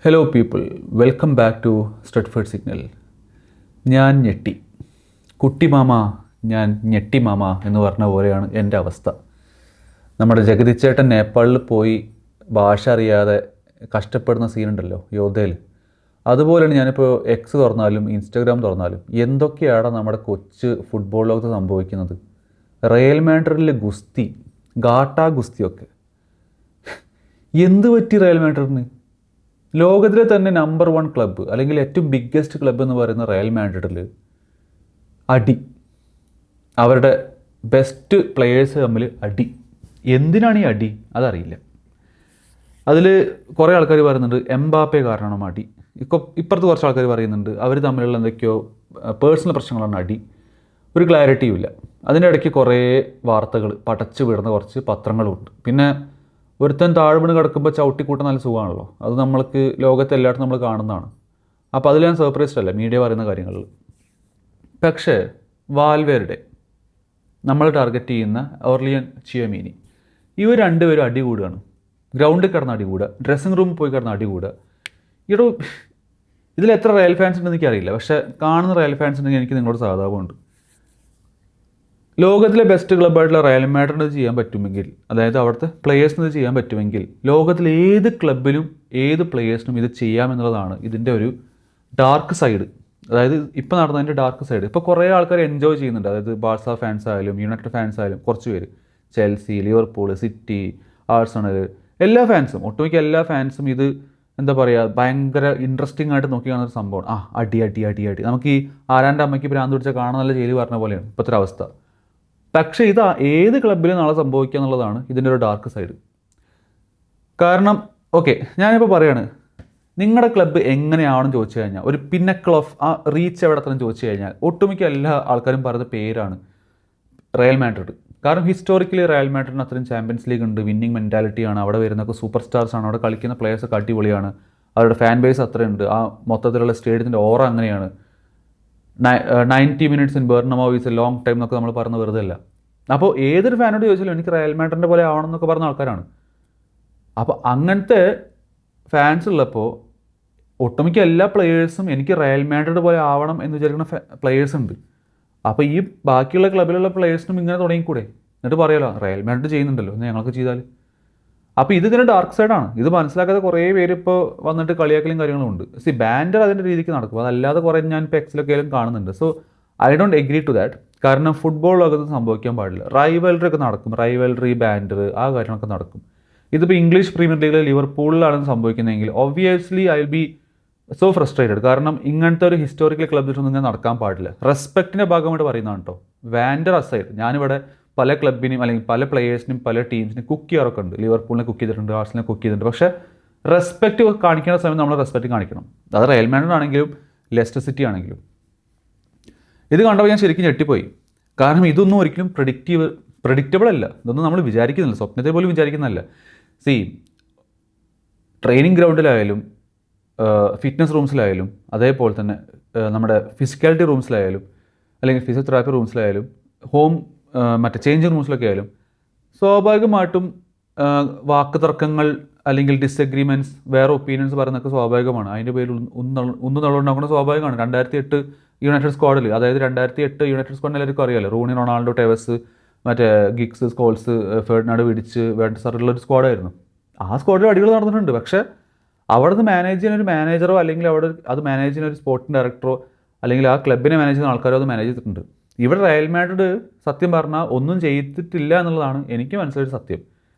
Hello people, welcome back to Stretford signal. ഞാൻ ഞെട്ടി. കുട്ടി മാമ, ഞാൻ ഞെട്ടി മാമ എന്ന് പറഞ്ഞ പോലെയാണ് എൻ്റെ അവസ്ഥ. നമ്മുടെ ജഗതിച്ചേട്ടൻ നേപ്പാളിൽ പോയി ഭാഷ അറിയാതെ കഷ്ടപ്പെടുന്ന സീനുണ്ടല്ലോ യോധയിൽ, അതുപോലെയാണ് ഞാനിപ്പോൾ എക്സ് തുറന്നാലും ഇൻസ്റ്റാഗ്രാം തുറന്നാലും എന്തൊക്കെയാണ് നമ്മുടെ കൊച്ചു ഫുട്ബോൾ ലോകത്ത് സംഭവിക്കുന്നത്. റയൽ മാഡ്രിഡിലെ ഗുസ്തി, ഗാട്ടാ ഗുസ്തിയൊക്കെ എന്ത് പറ്റി റയൽ മാഡ്രിഡിന്? ലോകത്തിലെ തന്നെ നമ്പർ 1 ക്ലബ്ബ് അല്ലെങ്കിൽ ഏറ്റവും ബിഗ്ഗസ്റ്റ് ക്ലബ്ബ് എന്ന് പറയുന്ന റയൽ മാഡ്രിഡിൽ അടി, അവരുടെ ബെസ്റ്റ് പ്ലെയേഴ്സ് തമ്മിൽ അടി. എന്തിനാണ് ഈ അടി അതറിയില്ല. അതിൽ കുറേ ആൾക്കാർ പറയുന്നുണ്ട് എംബാപ്പെ കാരണമാണ് അടി. ഇപ്പുറത്ത് കുറച്ച് ആൾക്കാർ പറയുന്നുണ്ട് അവർ തമ്മിലുള്ള എന്തൊക്കെയോ പേഴ്സണൽ പ്രശ്നങ്ങളാണ് അടി. ഒരു ക്ലാരിറ്റിയും ഇല്ല. അതിൻ്റെ ഇടയ്ക്ക് കുറേ വാർത്തകൾ പടച്ചു വിടുന്ന കുറച്ച് പത്രങ്ങളുമുണ്ട്. പിന്നെ ഒരുത്തൻ താഴ്വീണ് കിടക്കുമ്പോൾ ചവിട്ടിക്കൂട്ടം നല്ല സുഖമാണല്ലോ, അത് നമ്മൾക്ക് ലോകത്തെ എല്ലായിടത്തും നമ്മൾ കാണുന്നതാണ്. അപ്പോൾ അതിൽ ഞാൻ സർപ്രൈസ്ഡ് അല്ല മീഡിയ പറയുന്ന കാര്യങ്ങളിൽ. പക്ഷേ വാൽവേരുടെ നമ്മൾ ടാർഗറ്റ് ചെയ്യുന്ന ഓർലിയൻ ചിയമീനി, ഇവർ രണ്ടുപേരും അടി കൂടുകയാണ്. ഗ്രൗണ്ടിൽ കിടന്ന് അടി കൂടുക, ഡ്രസ്സിംഗ് റൂമിൽ പോയി കിടന്ന് അടി കൂടുക. ഇതിൽ എത്ര റയൽ ഫാൻസ് ഉണ്ടെന്ന് എനിക്കറിയില്ല, പക്ഷേ കാണുന്ന റയൽ ഫാൻസ് ഉണ്ടെങ്കിൽ എനിക്ക് നിങ്ങളോട് സഹതാപമുണ്ട്. ലോകത്തിലെ ബെസ്റ്റ് ക്ലബ്ബായിട്ടുള്ള റയൽ മാഡ്രിഡിന് ഇത് ചെയ്യാൻ പറ്റുമെങ്കിൽ, അതായത് അവിടുത്തെ പ്ലെയേഴ്സിന് ഇത് ചെയ്യാൻ പറ്റുമെങ്കിൽ, ലോകത്തിലെ ഏത് ക്ലബ്ബിലും ഏത് പ്ലെയേഴ്സിനും ഇത് ചെയ്യാമെന്നുള്ളതാണ് ഇതിൻ്റെ ഒരു ഡാർക്ക് സൈഡ്. അതായത് ഇപ്പോൾ നടന്നതിൻ്റെ ഡാർക്ക് സൈഡ്. ഇപ്പോൾ കുറേ ആൾക്കാർ എൻജോയ് ചെയ്യുന്നുണ്ട്. അതായത് ബാഴ്സ ഫാൻസ് ആയാലും യുണൈറ്റഡ് ഫാൻസ് ആയാലും കുറച്ച് പേര്, ചെൽസി, ലിവർപൂൾ, സിറ്റി, ആഴ്സണൽ, എല്ലാ ഫാൻസും, ഒട്ടുമിക്ക എല്ലാ ഫാൻസും ഇത് എന്താ പറയുക ഭയങ്കര ഇൻട്രസ്റ്റിംഗ് ആയിട്ട് നോക്കി കാണുന്ന ഒരു സംഭവമാണ്. അടി അടി അടി അടി, നമുക്ക് ഈ ആരാൻ്റെ അമ്മയ്ക്ക് ഭ്രാന്ത് പിടിച്ചാൽ കാണാൻ നല്ല ജയില് പറഞ്ഞ പോലെയാണ് ഇപ്പോഴത്തെ ഒരു അവസ്ഥ. പക്ഷേ ഇത് ഏത് ക്ലബ്ബിലും നാളെ സംഭവിക്കുക എന്നുള്ളതാണ് ഇതിൻ്റെ ഒരു ഡാർക്ക് സൈഡ്. കാരണം ഓക്കെ, ഞാനിപ്പോൾ പറയാണ്, നിങ്ങളുടെ ക്ലബ്ബ് എങ്ങനെയാണെന്ന് ചോദിച്ചു കഴിഞ്ഞാൽ, ഒരു പിന്നക്കിൾ ഓഫ് ആ റീച്ച് എവിടെ എത്തണം ചോദിച്ചു കഴിഞ്ഞാൽ, ഒട്ടുമിക്ക എല്ലാ ആൾക്കാരും പറയുന്ന പേരാണ് റയൽ മാഡ്രിഡ്. കാരണം ഹിസ്റ്റോറിക്കലി റയൽ മാഡ്രിഡിന് അത്രയും ചാമ്പ്യൻസ് ലീഗ് ഉണ്ട്, വിന്നിങ് മെൻറ്റാലിറ്റിയാണ്, അവിടെ വരുന്നൊക്കെ സൂപ്പർ സ്റ്റാർസാണ്, അവിടെ കളിക്കുന്ന പ്ലേയേഴ്സൊക്കെ അടിപൊളിയാണ്, അവരുടെ ഫാൻ ബേസ് അത്രയുണ്ട്, ആ മൊത്തത്തിലുള്ള സ്റ്റേഡിയത്തിൻ്റെ ഓറ അങ്ങനെയാണ്. 90 minutes in Bernabeu is a long time എന്നൊക്കെ നമ്മൾ പറഞ്ഞ് വെറുതെ അല്ല. അപ്പോൾ ഏതൊരു ഫാനോട് ചോദിച്ചാലും എനിക്ക് റയൽ മാഡ്രിഡിൻ്റെ പോലെ ആവണം എന്നൊക്കെ പറഞ്ഞ ആൾക്കാരാണ്. അപ്പോൾ അങ്ങനത്തെ ഫാൻസ് ഉള്ളപ്പോൾ ഒട്ടുമിക്ക എല്ലാ പ്ലെയേഴ്സും എനിക്ക് റയൽ മാഡ്രിഡ് പോലെ ആവണം എന്ന് വിചാരിക്കുന്ന പ്ലെയേഴ്സ് ഉണ്ട്. അപ്പോൾ ഈ ബാക്കിയുള്ള ക്ലബിലുള്ള പ്ലെയേഴ്സിനും ഇങ്ങനെ തുടങ്ങിക്കൂടെ? എന്നിട്ട് പറയാലോ റയൽ മാഡ്രിഡ് ചെയ്യുന്നുണ്ടല്ലോ എന്ന് ഞങ്ങൾക്ക് ചെയ്താൽ. അപ്പോൾ ഇതിൻ്റെ ഡാർക്ക് സൈഡാണ്. ഇത് മനസ്സിലാക്കാതെ കുറേ പേര് ഇപ്പോൾ വന്നിട്ട് കളിയാക്കലും കാര്യങ്ങളും ഉണ്ട്. ബാൻഡർ അതിൻ്റെ രീതിക്ക് നടക്കും, അതല്ലാതെ കുറേ ഞാൻ ഇപ്പോൾ എക്സിലൊക്കെ ആയാലും കാണുന്നുണ്ട്. So I don't agree to that. കാരണം ഫുട്ബോൾ ലോകത്ത് സംഭവിക്കാൻ പാടില്ല. റൈവൽറി ഒക്കെ നടക്കും, റൈവൽറി, ബാൻഡർ, ആ കാര്യങ്ങളൊക്കെ നടക്കും. ഇതിപ്പോൾ ഇംഗ്ലീഷ് പ്രീമിയർ ലീഗിലെ ലിവർപൂളിലാണ് സംഭവിക്കുന്നതെങ്കിൽ obviously I will be so frustrated. കാരണം ഇങ്ങനത്തെ ഒരു ഹിസ്റ്റോറിക്കൽ ക്ലബ്ബിലൊന്നും ഇങ്ങനെ നടക്കാൻ പാടില്ല. റെസ്പെക്റ്റിൻ്റെ ഭാഗമായിട്ട് പറയുന്നതാണ് കേട്ടോ. വാൻഡർ അസൈഡ്, ഞാനിവിടെ പല ക്ലബിനും അല്ലെങ്കിൽ പല പ്ലെയേഴ്സിനും പല ടീംസിനും കുക്ക് ചെയ്യാറൊക്കെ ഉണ്ട്. ലിവർപൂളിനെ കുക്ക് ചെയ്തിട്ടുണ്ട്, ആഴ്സണലിനെ കുക്ക് ചെയ്തിട്ടുണ്ട്. പക്ഷേ റെസ്പെക്റ്റ് കാണിക്കുന്ന സമയം നമ്മൾ റെസ്പെക്റ്റ് കാണിക്കണം. അത് റയൽ മാഡ്രിഡ് ആണെങ്കിലും ലെസ്റ്റർ സിറ്റി ആണെങ്കിലും. ഇത് കണ്ടപ്പോൾ ഞാൻ ശരിക്കും ഞെട്ടിപ്പോയി. കാരണം ഇതൊന്നും ഒരിക്കലും പ്രഡിക്റ്റബിൾ അല്ല. ഇതൊന്നും നമ്മൾ വിചാരിക്കുന്നില്ല, സ്വപ്നത്തെ പോലും വിചാരിക്കുന്നില്ല. ട്രെയിനിങ് ഗ്രൗണ്ടിലായാലും ഫിറ്റ്നസ് റൂംസിലായാലും അതേപോലെ തന്നെ നമ്മുടെ ഫിസിക്കാലിറ്റി റൂംസിലായാലും അല്ലെങ്കിൽ ഫിസിയോതെറാപ്പി റൂംസിലായാലും മറ്റേ ചേഞ്ചിങ് റൂംസിലൊക്കെ ആയാലും സ്വാഭാവികമായിട്ടും വാക്ക് തർക്കങ്ങൾ അല്ലെങ്കിൽ ഡിസഗ്രിമെൻറ്റ്സ്, വേറെ ഒപ്പീനിയൻസ് പറയുന്നതൊക്കെ സ്വാഭാവികമാണ്. അതിൻ്റെ പേരിൽ ഒന്നുണ്ടാക്കുന്ന സ്വാഭാവികമാണ്. 2008 യുണൈറ്റഡ് സ്ക്വാഡിൽ, അതായത് 2008 യുണൈറ്റഡ് സ്ക്വാഡിന് എല്ലാവർക്കും അറിയാമല്ലോ, റൂണി, റൊണാൾഡോ, ടെവസ്, മറ്റേ ഗിഗ്സ്, സ്കോൾസ്, ഫെർഡിനാൻഡ്, വിഡിച്ച്, വെഡ്സറുള്ളൊരു സ്ക്വാഡായിരുന്നു. ആ സ്ക്വാഡിൽ അടികൾ നടന്നിട്ടുണ്ട്. പക്ഷേ അവിടെ നിന്ന് മാനേജ് ചെയ്യുന്ന ഒരു മാനേജറോ അല്ലെങ്കിൽ അവിടെ അത് മാനേജ് ചെയ്യുന്ന ഒരു സ്പോർട്ടിംഗ് ഡയറക്ടറോ അല്ലെങ്കിൽ ആ ക്ലബിനെ മാനേജ് ചെയ്യുന്ന ആൾക്കാരോ അത് മാനേജ് ചെയ്തിട്ടുണ്ട്. ഇവിടെ റയൽ മാഡ്രിഡ് സത്യം പറഞ്ഞാൽ ഒന്നും ചെയ്തിട്ടില്ല എന്നുള്ളതാണ് എനിക്ക് മനസ്സിലായൊരു സത്യം.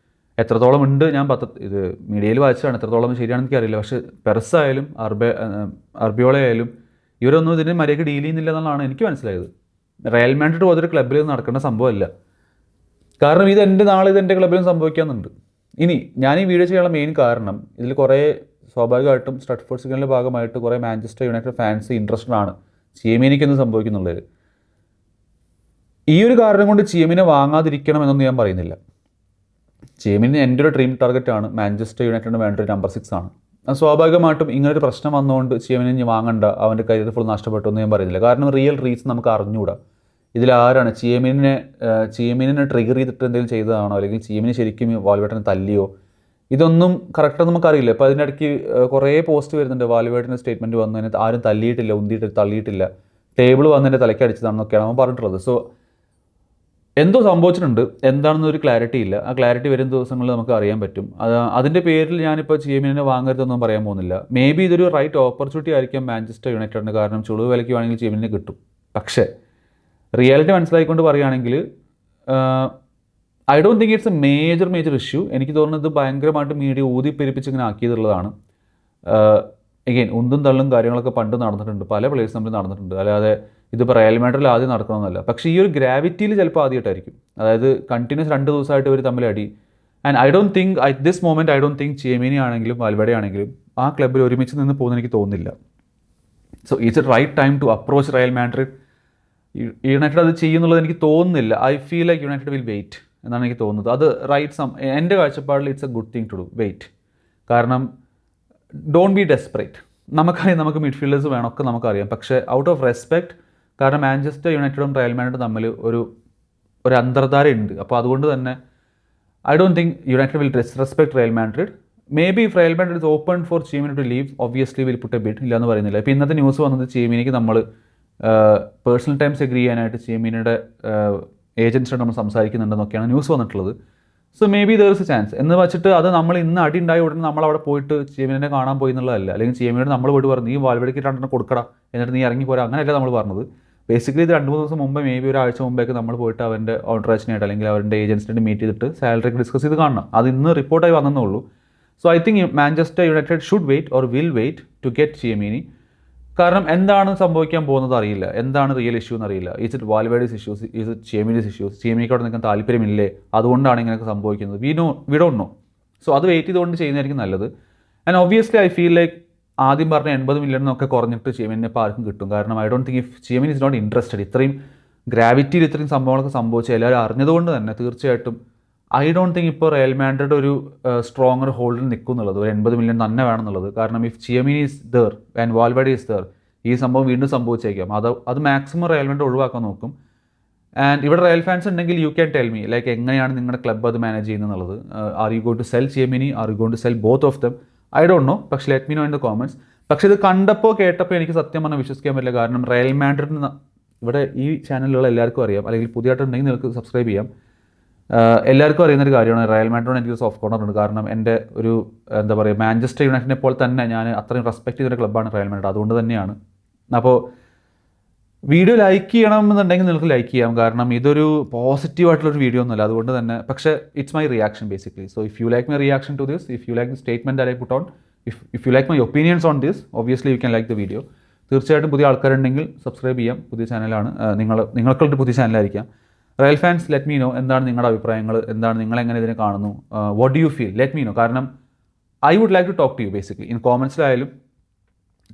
എത്രത്തോളം ഉണ്ട് ഞാൻ ഇത് മീഡിയയിൽ വായിച്ചതാണ്, എത്രത്തോളം ശരിയാണെന്ന് എനിക്കറിയില്ല. പക്ഷേ പെർസ് ആയാലും അർബിയോള ആയാലും ഇവരൊന്നും ഇതിന് മര്യാദയ്ക്ക് ഡീൽ ചെയ്യുന്നില്ല എന്നുള്ളതാണ് എനിക്ക് മനസ്സിലായത്. റയൽ മാഡ്രിഡ് പോലൊരു ക്ലബ്ബിൽ നടക്കേണ്ട സംഭവമല്ല. കാരണം ഇത് എൻ്റെ ക്ലബ്ബിലും സംഭവിക്കാമെന്നുണ്ട്. ഇനി ഞാൻ ഈ വീഡിയോ ചെയ്യാനുള്ള മെയിൻ കാരണം, ഇതിൽ കുറേ സ്വാഭാവികമായിട്ടും സ്ട്രെറ്റ്ഫോർഡ് സിഗ്നലിൻ്റെ ഭാഗമായിട്ട് കുറേ മാഞ്ചസ്റ്റർ യുണൈറ്റഡ് ഫാൻസ് ഇൻട്രസ്റ്റഡ് ആണ് ചിയമീനിക്കൊന്നും സംഭവിക്കുന്നുള്ളത്. ഈ ഒരു കാരണം കൊണ്ട് ചിയമീനെ വാങ്ങാതിരിക്കണം എന്നൊന്നും ഞാൻ പറയുന്നില്ല. ചിയമീന് എൻ്റെ ഒരു ഡ്രീം ടാർഗറ്റാണ്. മാഞ്ചസ്റ്റർ യുണൈറ്റഡിന് വേണ്ട ഒരു നമ്പർ 6 ആണ്. സ്വാഭാവികമായിട്ടും ഇങ്ങനൊരു പ്രശ്നം വന്നുകൊണ്ട് ചിയമീനെ ഇനി വാങ്ങണ്ട, അവൻ്റെ കരിയർ ഫുൾ നഷ്ടപ്പെട്ടു എന്ന് ഞാൻ പറയുന്നില്ല. കാരണം റിയൽ റീസൺ നമുക്ക് അറിഞ്ഞുകൂടാ. ഇതിലാരാണ് ചിയമീനെ ട്രിഗർ ചെയ്തിട്ട് എന്തെങ്കിലും ചെയ്തതാണോ അല്ലെങ്കിൽ ചിയമീനെ ശരിക്കും വാൽവേട്ടനെ തല്ലിയോ ഇതൊന്നും കറക്റ്റ് നമുക്കറിയില്ല. ഇപ്പോൾ അതിനിടയ്ക്ക് കുറേ പോസ്റ്റ് വരുന്നുണ്ട്, വാൽവേർഡിൻ്റെ സ്റ്റേറ്റ്മെൻറ്റ് വന്നു, അതിന് ആരും തല്ലിയിട്ടില്ല, ഉന്തിയിട്ട് തള്ളിയിട്ടില്ല, ടേബിൾ വന്നതിൻ്റെ തലയ്ക്ക് അടിച്ചതാണെന്നൊക്കെയാണ് അവൻ പറഞ്ഞിട്ടുള്ളത്. സോ എന്തോ സംഭവിച്ചിട്ടുണ്ട്, എന്താണെന്ന് ഒരു ക്ലാരിറ്റി ഇല്ല. ആ ക്ലാരിറ്റി വരും ദിവസങ്ങളിൽ നമുക്ക് അറിയാൻ പറ്റും. അതിൻ്റെ പേരിൽ ഞാനിപ്പോൾ CMനെ വാങ്ങരുതെന്നൊന്നും പറയാൻ പോകുന്നില്ല. മേ ബി ഇതൊരു റൈറ്റ് ഓപ്പർച്യൂണിറ്റി ആയിരിക്കാം മാഞ്ചസ്റ്റർ യുണൈറ്റഡിന്, കാരണം ചുളിവ് വിലയ്ക്ക് വേണമെങ്കിൽ CMനെ കിട്ടും. പക്ഷേ റിയാലിറ്റി മനസ്സിലാക്കിക്കൊണ്ട് പറയുകയാണെങ്കിൽ I don't think it's A major issue. എനിക്ക് തോന്നുന്നത് ഭയങ്കരമായിട്ട് മീഡിയ ഊതിപ്പെരിപ്പിച്ച് ഇങ്ങനെ ആക്കിയതുള്ളതാണ്. എഗെയിൻ ഉന്തും തള്ളും കാര്യങ്ങളൊക്കെ പണ്ട് നടന്നിട്ടുണ്ട്, പല പ്ലേയേഴ്സ് തമ്മിൽ നടന്നിട്ടുണ്ട്. അല്ലാതെ ഇതിപ്പോൾ റയൽ മാഡ്രിഡിൽ ആദ്യം നടക്കണമെന്നല്ല. പക്ഷേ ഈ ഒരു ഗ്രാവിറ്റിയിൽ ചിലപ്പോൾ ആദ്യമായിട്ടായിരിക്കും, അതായത് കണ്ടിന്യൂസ് 2 ദിവസമായിട്ട് ഇവർ തമ്മിൽ അടി. And I don't think at this moment I don't think CMനെ ആണെങ്കിലും വാൽവേർഡെ ആണെങ്കിലും ആ ക്ലബ്ബിൽ ഒരുമിച്ച് നിന്ന് പോകുന്ന എനിക്ക് തോന്നുന്നില്ല. So it's a right time to approach Real Madrid. United അത് ചെയ്യുന്നുള്ളത് എനിക്ക് തോന്നുന്നില്ല. I feel like United will wait എന്നാണ് എനിക്ക് തോന്നുന്നത്. അത് റൈറ്റ് എൻ്റെ കാഴ്ചപ്പാടിൽ it's a good thing to do, wait. കാരണം ഡോണ്ട് ബി ഡെസ്പറേറ്റ്. നമുക്കറിയാം നമുക്ക് മിഡ്ഫീൽഡേഴ്സ് വേണമൊക്കെ നമുക്കറിയാം, പക്ഷേ ഔട്ട് ഓഫ് റെസ്പെക്ട്, കാരണം മാഞ്ചസ്റ്റർ യുണൈറ്റഡും റയൽ മാഡ്രിഡും തമ്മിൽ ഒരു അന്തർധാര ഉണ്ട്. അപ്പോൾ അതുകൊണ്ട് തന്നെ I don't think United will respect Real Madrid. Maybe if Real Madrid is open for CMനെ to leave, obviously will put a bid, ഇല്ലയെന്ന് പറയുന്നില്ല. ഇപ്പോൾ ഇന്നത്തെ ന്യൂസ് വന്നത് CMനെക്ക് നമ്മൾ പേഴ്സണൽ ടൈംസ് എഗ്രി ചെയ്യാനായിട്ട് CMയുടെ ഏജൻസിയോട് നമ്മൾ സംസാരിക്കുന്നുണ്ടെന്നൊക്കെയാണ് ന്യൂസ് വന്നിട്ടുള്ളത്. So may be there is A chance എന്ന് വെച്ചിട്ട് അത് നമ്മൾ ഇന്ന് അടി ഉണ്ടായ ഉടനെ നമ്മൾ അവിടെ പോയിട്ട് CMനെ കാണാൻ പോയി എന്നുള്ളതല്ല, അല്ലെങ്കിൽ CMയോട് നമ്മൾ പോയിട്ട് പറഞ്ഞു നീ വാൽവേർഡേക്ക് 2 കൊടുക്കടാ എന്നിട്ട് നീ ഇറങ്ങി പോരാ, അങ്ങനെയല്ല നമ്മൾ പറഞ്ഞത്. ബേസിക്കലി ഇത് 2-3 ദിവസം മുമ്പ്, മേ ബി ഒരാഴ്ച മുമ്പേക്ക് നമ്മൾ പോയിട്ട് അവൻ്റെ ഓൺട്രാച്ചിനായിട്ട് അല്ലെങ്കിൽ അവരുടെ ഏജൻസിനായിട്ട് മീറ്റ് ചെയ്തിട്ട് സാലറിയൊക്കെ ഡിസ്കസ് ചെയ്ത് കാണണം. അത് ഇന്ന് റിപ്പോർട്ടായി വന്നേ ഉള്ളൂ. So I think Manchester United should wait or will wait to get CMനെ. കാരണം എന്താണ് സംഭവിക്കാൻ പോകുന്നത് അറിയില്ല, എന്താണ് റിയൽ ഇഷ്യൂ എന്നറിയില്ല. Is it Valverde's issues, is it CM's issues, CMയ്ക്ക് അവിടെ നിൽക്കാൻ താല്പര്യമില്ലേ, അതുകൊണ്ടാണ് ഇങ്ങനെയൊക്കെ സംഭവിക്കുന്നത്. We don't know. സോ അത് വെയിറ്റ് ചെയ്തുകൊണ്ട് ചെയ്യുന്നതായിരിക്കും നല്ലത്. And obviously I feel like ആദ്യം പറഞ്ഞ 80 മില്യൺ എന്നൊക്കെ കുറഞ്ഞിട്ട് CMനെ ഇപ്പോൾ ആർക്കും കിട്ടും. കാരണം ഐ ഡോണ്ട് തിങ്ക് ഇഫ് CMൻ ഇസ് നോട്ട് ഇൻട്രസ്റ്റഡ്, ഇത്രയും ഗ്രാവിറ്റിയിൽ ഇത്രയും സംഭവങ്ങളൊക്കെ സംഭവിച്ച് എല്ലാവരും അറിഞ്ഞതുകൊണ്ട് തന്നെ തീർച്ചയായിട്ടും ഐ ഡോണ്ട് തിങ്ക് ഇപ്പോൾ റയൽ മാഡ്രിഡ് ഒരു സ്ട്രോങ്ങർ ഹോൾഡിൽ നിൽക്കും എന്നുള്ളത്, ഒരു 80 മില്യൺ തന്നെ വേണമെന്നുള്ളത്. കാരണം ഇഫ് CMൻ is there and Valverde is there, ഈ സംഭവം വീണ്ടും സംഭവിച്ചേക്കാം. അത് മാക്സിമം റയൽ മാഡ്രിഡ് ഒഴിവാക്കാൻ നോക്കും. ആൻഡ് ഇവിടെ റയൽ ഫാൻസ് ഉണ്ടെങ്കിൽ you can tell me like എങ്ങനെയാണ് നിങ്ങളുടെ ക്ലബ്ബ് അത് മാനേജ് ചെയ്യുന്നത്. Are you going to sell CMനെ, are you going to sell both of them, I don't know. പക്ഷേ let me know in the comments. പക്ഷേ ഇത് കണ്ടപ്പോൾ കേട്ടപ്പോൾ എനിക്ക് സത്യം പറഞ്ഞാൽ വിശ്വസിക്കാൻ പറ്റില്ല. കാരണം റയൽ മാഡ്രിഡിന് ഇവിടെ ഈ ചാനലിലുള്ള എല്ലാവർക്കും അറിയാം, അല്ലെങ്കിൽ പുതിയതായിട്ടുണ്ടെങ്കിൽ നിങ്ങൾക്ക് സബ്സ്ക്രൈബ് ചെയ്യാം. എല്ലാവർക്കും അറിയുന്നൊരു കാര്യമാണ് റയൽ മാഡ്രിഡ് എനിക്ക് സോഫ്റ്റ് കോർണർ ഉണ്ട്. കാരണം എൻ്റെ ഒരു എന്താ പറയുക, മാഞ്ചസ്റ്റർ യുണൈറ്റഡിനെ പോലെ തന്നെ ഞാൻ അത്രയും റെസ്പെക്ട് ചെയ്തൊരു ക്ലബ്ബാണ് റയൽ മാഡ്രിഡ്, അതുകൊണ്ട് തന്നെയാണ്. അപ്പോൾ വീഡിയോ ലൈക്ക് ചെയ്യണമെന്നുണ്ടെങ്കിൽ നിങ്ങൾക്ക് ലൈക്ക് ചെയ്യാം, കാരണം ഇതൊരു പോസിറ്റീവായിട്ടുള്ളൊരു വീഡിയോ ഒന്നുമല്ല, അതുകൊണ്ട് തന്നെ. പക്ഷേ it's my reaction basically. So if you like my reaction to this, if you like the statement that I put on, if you like my opinions on this, obviously you can like the video. തീർച്ചയായിട്ടും പുതിയ ആൾക്കാരുണ്ടെങ്കിൽ subscribe ചെയ്യാം. പുതിയ ചാനലാണ്, നിങ്ങൾക്കുള്ളൊരു പുതിയ ചാനലായിരിക്കാം. Real fans, let me know എന്താണ് നിങ്ങളുടെ അഭിപ്രായങ്ങൾ, എന്താണ് നിങ്ങളെങ്ങനെ ഇതിനെ കാണുന്നു, what do you feel, let me know. കാരണം I would like to talk to you basically in കോമൻസിലായാലും.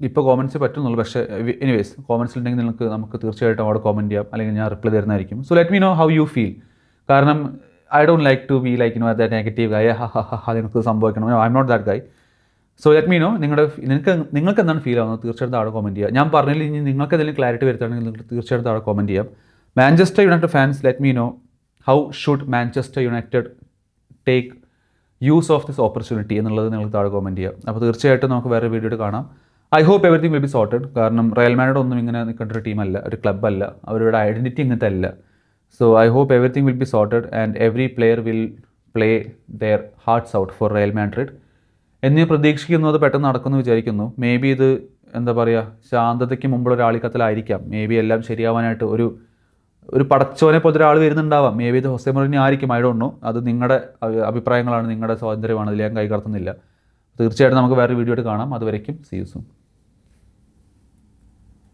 ഇപ്പോൾ കോമൻറ്റ്സ് പറ്റുന്നുള്ളൂ, പക്ഷേ എനിവേസ് കോമൻസിലുണ്ടെങ്കിൽ നമുക്ക് തീർച്ചയായിട്ടും അവിടെ കോമൻറ്റ് ചെയ്യാം, അല്ലെങ്കിൽ ഞാൻ റിപ്ലൈ തരുന്നതായിരിക്കും. So let me know how you feel. കാരണം I don't like to be like that negative guy, നിങ്ങൾക്ക് സംഭവിക്കണം, I'm not that guy. So let me know നിങ്ങൾക്ക് എന്താണ് ഫീൽ ആവുന്നത്, തീർച്ചയായിട്ടും അവിടെ കോമൻറ്റ് ചെയ്യാം. ഞാൻ പറഞ്ഞില്ല, ഇനി നിങ്ങൾക്ക് എന്തെങ്കിലും ക്ലാരിറ്റി വരുത്തുകയാണെങ്കിൽ നിങ്ങൾക്ക് തീർച്ചയായിട്ടും അവിടെ കോമൻറ്റ് ചെയ്യാം. Manchester United fans, let me know how should Manchester United take use of this opportunity എന്നുള്ളത് നിങ്ങൾക്ക് താഴെ കോമൻറ്റ് ചെയ്യാം. അപ്പോൾ തീർച്ചയായിട്ടും നമുക്ക് വേറെ വീഡിയോ കാണാം. I hope everything will be sorted. കാരണം റയൽ മാഡ്രിഡ് ഒന്നും ഇങ്ങനെ നിൽക്കേണ്ട ഒരു ടീമല്ല, ഒരു ക്ലബ്ബല്ല, അവരുടെ ഐഡൻറ്റിറ്റി ഇങ്ങനത്തെ അല്ല. So I hope everything will be sorted and every player will play their hearts out for Real Madrid എന്ന് പ്രതീക്ഷിക്കുന്നു. അത് പെട്ടെന്ന് നടക്കുമെന്ന് വിചാരിക്കുന്നു. മേ ബി ഇത് എന്താ പറയുക, ശാന്തതയ്ക്ക് മുമ്പുള്ള ഒരു ആളിക്കത്തലായിരിക്കാം. മേ ബി എല്ലാം ശരിയാവാനായിട്ട് ഒരു പടച്ചോനെ പോലത്തെ ഒരാൾ വരുന്നുണ്ടാവാം. മേ ബി ഇത് ഹൊസെ മൊറിഞ്ഞോ ആയിരിക്കും, ഐ ഡോണ്ട് നോ. അത് നിങ്ങളുടെ അഭിപ്രായങ്ങളാണ്, നിങ്ങളുടെ സ്വാതന്ത്ര്യമാണ്, അതിൽ ഞാൻ കൈ കടത്തുന്നില്ല. തീർച്ചയായിട്ടും നമുക്ക് വേറെ വീഡിയോ ആയിട്ട് കാണാം. അതുവരേക്കും സീ യു സൂൺ.